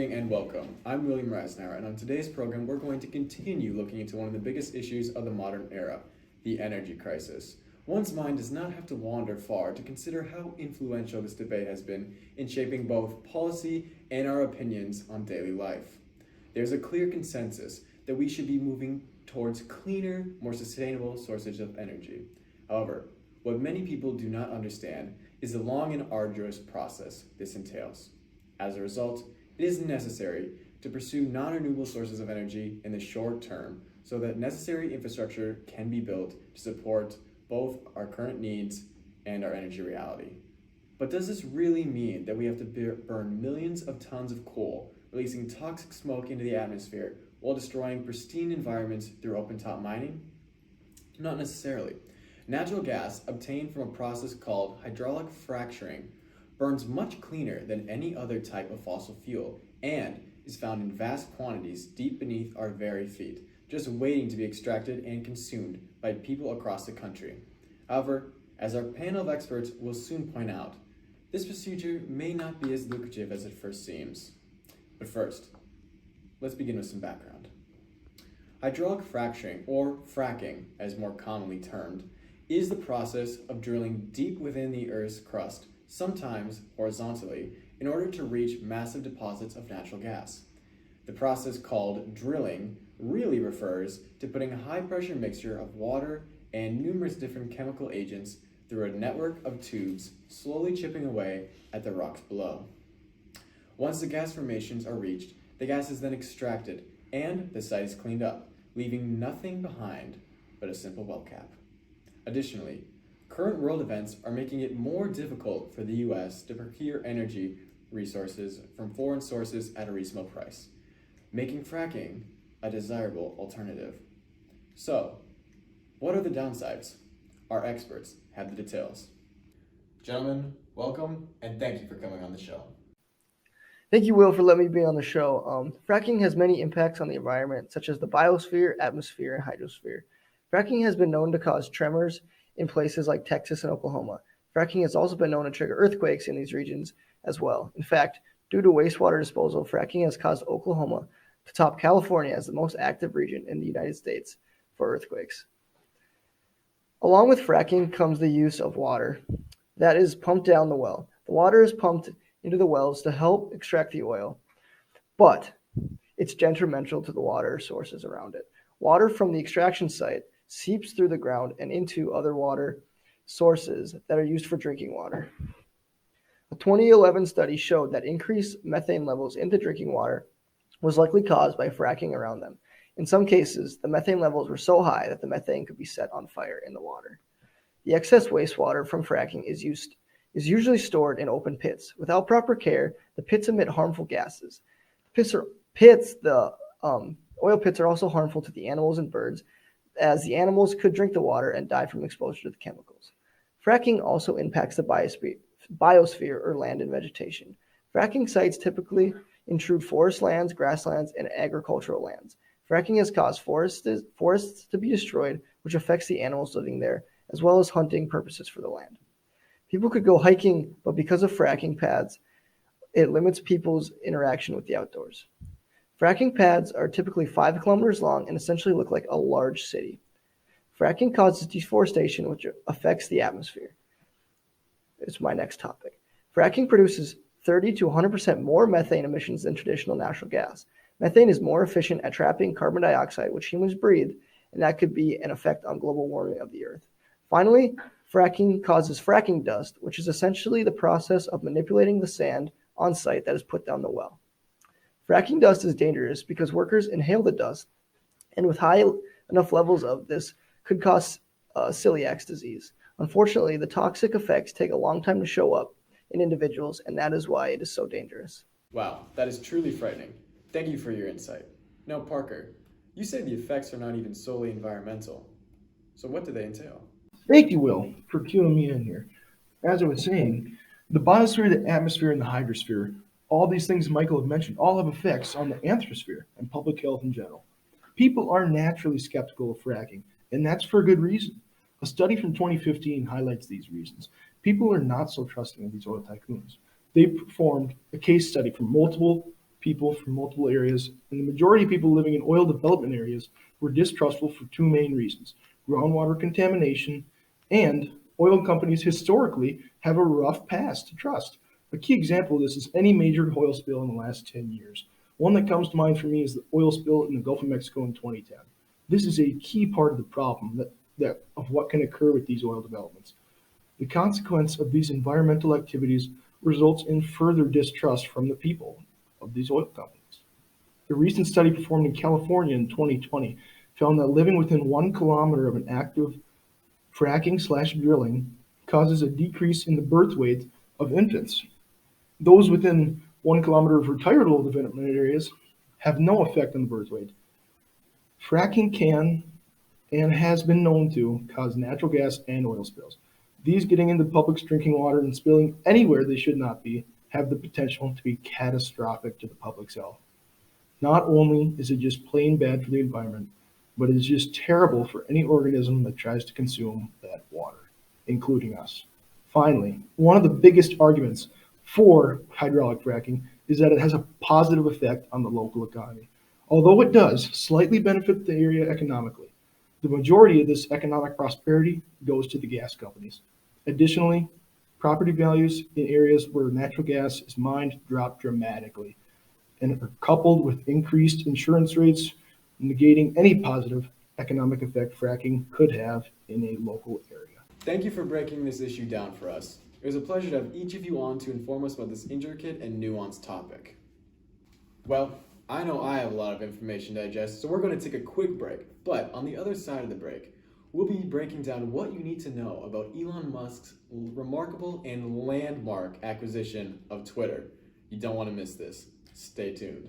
evening and welcome. I'm William Rasnauer, and on today's program, we're going to continue looking into one of the biggest issues of the modern era, the energy crisis. One's mind does not have to wander far to consider how influential this debate has been in shaping both policy and our opinions on daily life. There's a clear consensus that we should be moving towards cleaner, more sustainable sources of energy. However, what many people do not understand is the long and arduous process this entails. As a result, it is necessary to pursue non-renewable sources of energy in the short term so that necessary infrastructure can be built to support both our current needs and our energy reality. But does this really mean that we have to burn millions of tons of coal, releasing toxic smoke into the atmosphere while destroying pristine environments through open-top mining? Not necessarily. Natural gas obtained from a process called hydraulic fracturing burns much cleaner than any other type of fossil fuel and is found in vast quantities deep beneath our very feet, just waiting to be extracted and consumed by people across the country. However, as our panel of experts will soon point out, this procedure may not be as lucrative as it first seems. But first, let's begin with some background. Hydraulic fracturing, or fracking as more commonly termed, is the process of drilling deep within the Earth's crust, sometimes horizontally, in order to reach massive deposits of natural gas. The process called drilling really refers to putting a high-pressure mixture of water and numerous different chemical agents through a network of tubes, slowly chipping away at the rocks below. Once the gas formations are reached, the gas is then extracted and the site is cleaned up, leaving nothing behind but a simple well cap. Additionally, current world events are making it more difficult for the US to procure energy resources from foreign sources at a reasonable price, making fracking a desirable alternative. So, what are the downsides? Our experts have the details. Gentlemen, welcome and thank you for coming on the show. Thank you, Will, for letting me be on the show. Fracking has many impacts on the environment, such as the biosphere, atmosphere, and hydrosphere. Fracking has been known to cause tremors in places like Texas and Oklahoma. Fracking has also been known to trigger earthquakes in these regions as well. In fact, due to wastewater disposal, fracking has caused Oklahoma to top California as the most active region in the United States for earthquakes. Along with fracking comes the use of water that is pumped down the well. The water is pumped into the wells to help extract the oil, but it's detrimental to the water sources around it. Water from the extraction site seeps through the ground and into other water sources that are used for drinking water. A 2011 study showed that increased methane levels in the drinking water was likely caused by fracking around them. In some cases, the methane levels were so high that the methane could be set on fire in the water. The excess wastewater from fracking is usually stored in open pits. Without proper care, the pits emit harmful gases. The oil pits are also harmful to the animals and birds, as the animals could drink the water and die from exposure to the chemicals. Fracking also impacts the biosphere or land and vegetation. Fracking sites typically intrude forest lands, grasslands, and agricultural lands. Fracking has caused forests to be destroyed, which affects the animals living there, as well as hunting purposes for the land. People could go hiking, but because of fracking pads, it limits people's interaction with the outdoors. Fracking pads are typically 5 kilometers long and essentially look like a large city. Fracking causes deforestation, which affects the atmosphere. It's my next topic. Fracking produces 30 to 100% more methane emissions than traditional natural gas. Methane is more efficient at trapping carbon dioxide, which humans breathe, and that could be an effect on global warming of the earth. Finally, fracking causes fracking dust, which is essentially the process of manipulating the sand on site that is put down the well. Fracking dust is dangerous because workers inhale the dust, and with high enough levels of this could cause celiac disease. Unfortunately, the toxic effects take a long time to show up in individuals, and that is why it is so dangerous. Wow, that is truly frightening. Thank you for your insight. Now, Parker, you say the effects are not even solely environmental. So what do they entail? Thank you, Will, for cueing me in here. As I was saying, the biosphere, the atmosphere, and the hydrosphere, all these things Michael had mentioned, all have effects on the anthrosphere and public health in general. People are naturally skeptical of fracking, and that's for a good reason. A study from 2015 highlights these reasons. People are not so trusting of these oil tycoons. They performed a case study from multiple people from multiple areas, and the majority of people living in oil development areas were distrustful for two main reasons: groundwater contamination, and oil companies historically have a rough past to trust. A key example of this is any major oil spill in the last 10 years. One that comes to mind for me is the oil spill in the Gulf of Mexico in 2010. This is a key part of the problem of what can occur with these oil developments. The consequence of these environmental activities results in further distrust from the people of these oil companies. A recent study performed in California in 2020 found that living within 1 kilometer of an active fracking/drilling causes a decrease in the birth weight of infants. Those within 1 kilometer of retired oil development areas have no effect on the birth weight. Fracking can and has been known to cause natural gas and oil spills. These getting into the public's drinking water and spilling anywhere they should not be have the potential to be catastrophic to the public's health. Not only is it just plain bad for the environment, but it is just terrible for any organism that tries to consume that water, including us. Finally, one of the biggest arguments for hydraulic fracking is that it has a positive effect on the local economy. Although it does slightly benefit the area economically, the majority of this economic prosperity goes to the gas companies. Additionally, property values in areas where natural gas is mined drop dramatically and are coupled with increased insurance rates, negating any positive economic effect fracking could have in a local area. Thank you for breaking this issue down for us. It was a pleasure to have each of you on to inform us about this intricate and nuanced topic. Well, I know I have a lot of information to digest, so we're going to take a quick break. But on the other side of the break, we'll be breaking down what you need to know about Elon Musk's remarkable and landmark acquisition of Twitter. You don't want to miss this. Stay tuned.